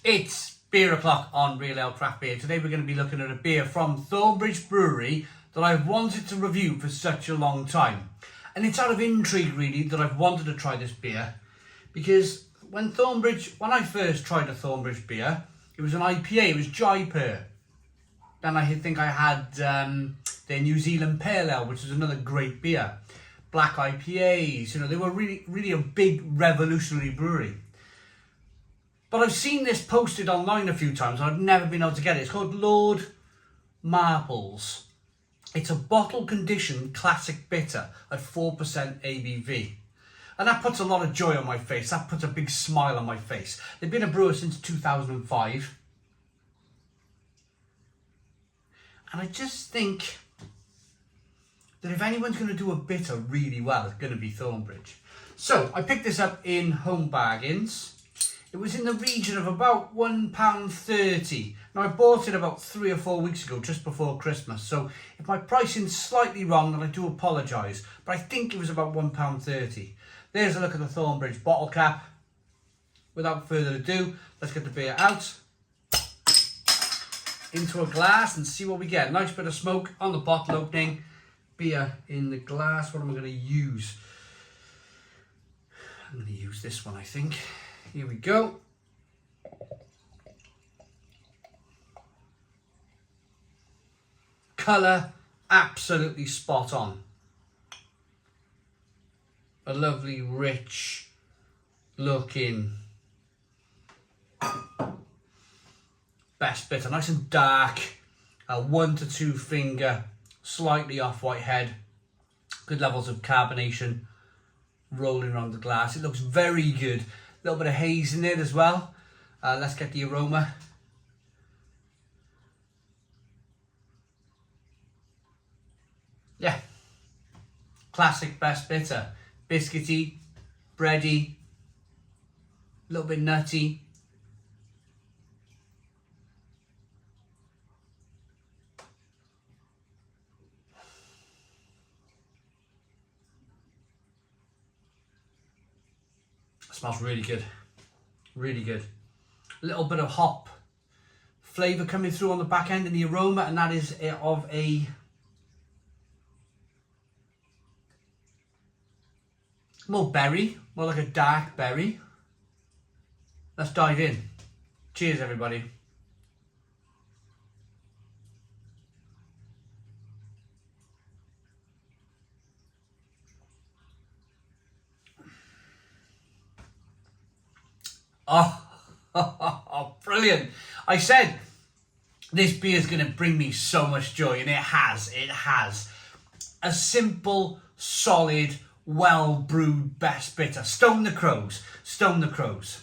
It's beer o'clock on Real Ale Craft Beer. Today we're going to be looking at a beer from Thornbridge Brewery that I've wanted to review for such a long time. And it's out of intrigue really that I've wanted to try this beer, because when I first tried a Thornbridge beer, it was an IPA, it was Jaipur. Then I think I had their New Zealand Pale Ale, which is another great beer. Black IPAs, they were really a big revolutionary brewery. But I've seen this posted online a few times and I've never been able to get it. It's called Lord Marples. It's a bottle conditioned classic bitter at 4% ABV. And that puts a lot of joy on my face. That puts a big smile on my face. They've been a brewer since 2005. And I just think that if anyone's going to do a bitter really well, it's going to be Thornbridge. So I picked this up in Home Bargains. It was in the region of about £1.30. Now I bought it about 3 or 4 weeks ago, just before Christmas. So if my pricing's slightly wrong, then I do apologise. But I think it was about £1.30. There's a look at the Thornbridge bottle cap. Without further ado, let's get the beer out into a glass and see what we get. Nice bit of smoke on the bottle opening. Beer in the glass. What am I going to use? I'm going to use this one, I think. Here we go. Colour, absolutely spot on. A lovely, rich looking best bitter. Nice and dark. A 1 to 2 finger, slightly off-white head. Good levels of carbonation rolling around the glass. It looks very good. A little bit of haze in there as well. Let's get the aroma. Yeah. Classic best bitter. Biscuity, bready, a little bit nutty. Smells really good, really good. A little bit of hop flavour coming through on the back end in the aroma, and that is of a more berry, more like a dark berry. Let's dive in. Cheers, everybody. Oh, brilliant. I said this beer is going to bring me so much joy, and it has. It has. A simple, solid, well-brewed best bitter. Stone the Crows. Stone the Crows.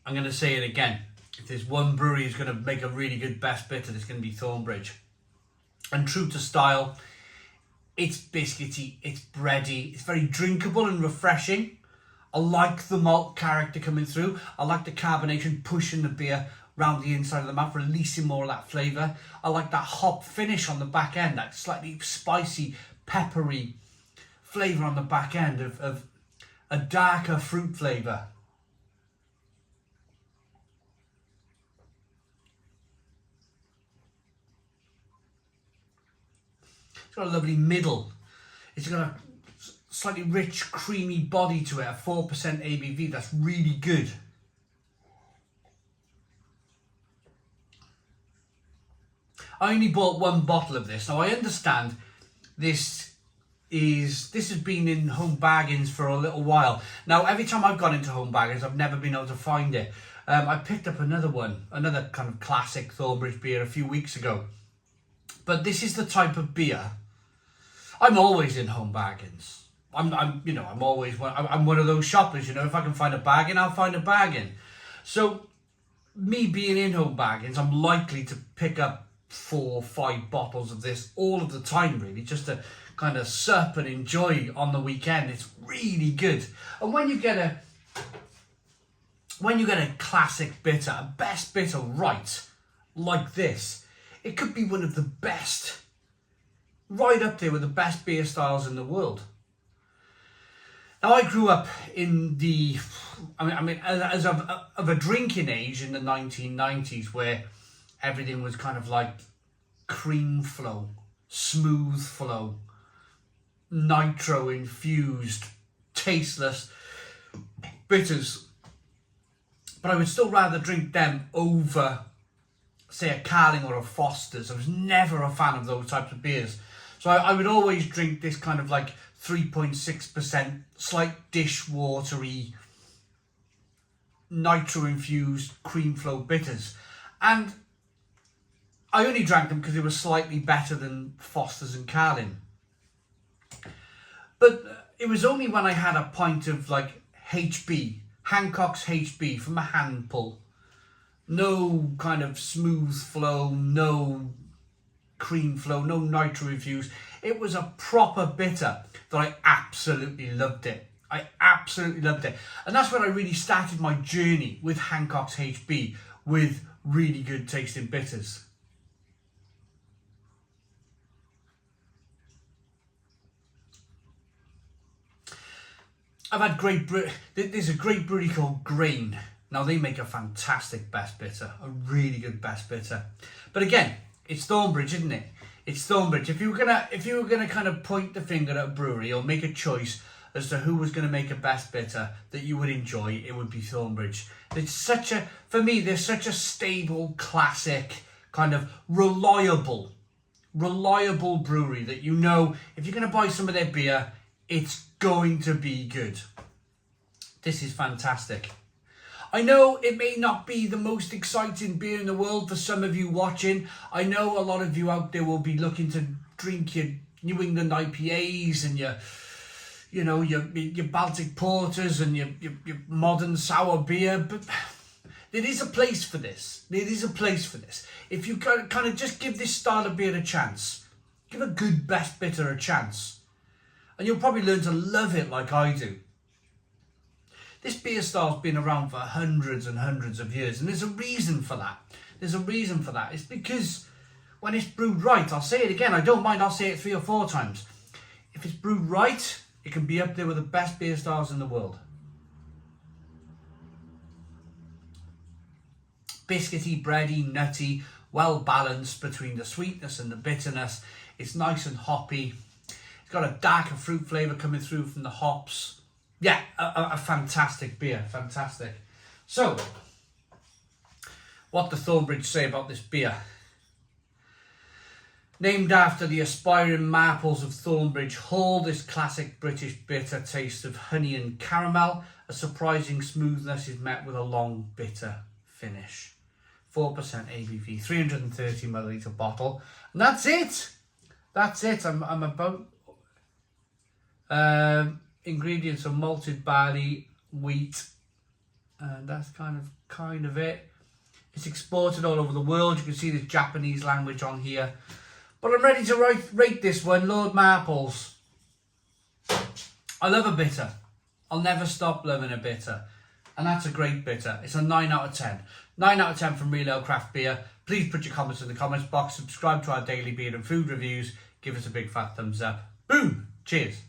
I'm going to say it again. If there's one brewery who's going to make a really good best bitter, it's going to be Thornbridge. And true to style, it's biscuity, it's bready, it's very drinkable and refreshing. I like the malt character coming through. I like the carbonation pushing the beer round the inside of the mouth, releasing more of that flavour. I like that hop finish on the back end, that slightly spicy, peppery flavour on the back end of a darker fruit flavour. It's got a lovely middle. It's got a slightly rich, creamy body to it, a 4% ABV. That's really good. I only bought one bottle of this. Now I understand this has been in Home Bargains for a little while. Now every time I've gone into Home Bargains, I've never been able to find it. I picked up another kind of classic Thornbridge beer a few weeks ago. But this is the type of beer. I'm always in Home Bargains. I'm one of those shoppers. If I can find a bargain, I'll find a bargain. So, me being in Home Bargains, I'm likely to pick up 4 or 5 bottles of this all of the time, really, just to kind of sup and enjoy on the weekend. It's really good. And when you get a classic bitter, a best bitter right, like this, it could be one of the best, right up there with the best beer styles in the world. Now, I grew up in the, as of a drinking age in the 1990s, where everything was kind of like cream flow, smooth flow, nitro infused, tasteless bitters. But I would still rather drink them over, say, a Carling or a Foster's. I was never a fan of those types of beers. So I would always drink this kind of like 3.6%, slight dishwatery, nitro-infused cream flow bitters. And I only drank them because they were slightly better than Foster's and Carling. But it was only when I had a pint of like HB, Hancock's HB from a hand pull. No kind of smooth flow, no cream flow, no nitro infused. It was a proper bitter that I absolutely loved it. I absolutely loved it. And that's when I really started my journey with Hancock's HB, with really good tasting bitters. I've had there's a great brewery called Grain. Now, they make a fantastic best bitter, a really good best bitter. But again, it's Thornbridge, isn't it? It's Thornbridge. If you were gonna kind of point the finger at a brewery or make a choice as to who was gonna make a best bitter that you would enjoy, it would be Thornbridge. For me, they're such a stable, classic, kind of reliable brewery that you know if you're gonna buy some of their beer, it's going to be good. This is fantastic. I know it may not be the most exciting beer in the world for some of you watching. I know a lot of you out there will be looking to drink your New England IPAs and your Baltic Porters and your modern sour beer, but there is a place for this. There is a place for this. If you kind of just give this style of beer a chance, give a good best bitter a chance, and you'll probably learn to love it like I do. This beer style's been around for hundreds and hundreds of years, and there's a reason for that. There's a reason for that. It's because when it's brewed right, I'll say it again, I don't mind, I'll say it 3 or 4 times. If it's brewed right, it can be up there with the best beer styles in the world. Biscuity, bready, nutty, well balanced between the sweetness and the bitterness. It's nice and hoppy. It's got a darker fruit flavour coming through from the hops. Yeah, a fantastic beer, fantastic. So, what does Thornbridge say about this beer? Named after the aspiring Marples of Thornbridge Hall, this classic British bitter tastes of honey and caramel. A surprising smoothness is met with a long bitter finish. 4% ABV, 330 milliliter bottle, and that's it. That's it. I'm about. Ingredients are malted barley, wheat, and that's kind of it. It's exported all over the world. You can see the Japanese language on here. But I'm ready to rate this one, Lord Marples. I love a bitter. I'll never stop loving a bitter. And that's a great bitter. It's a 9 out of 10. 9 out of 10 from Real Ale Craft Beer. Please put your comments in the comments box. Subscribe to our daily beer and food reviews. Give us a big fat thumbs up. Boom! Cheers.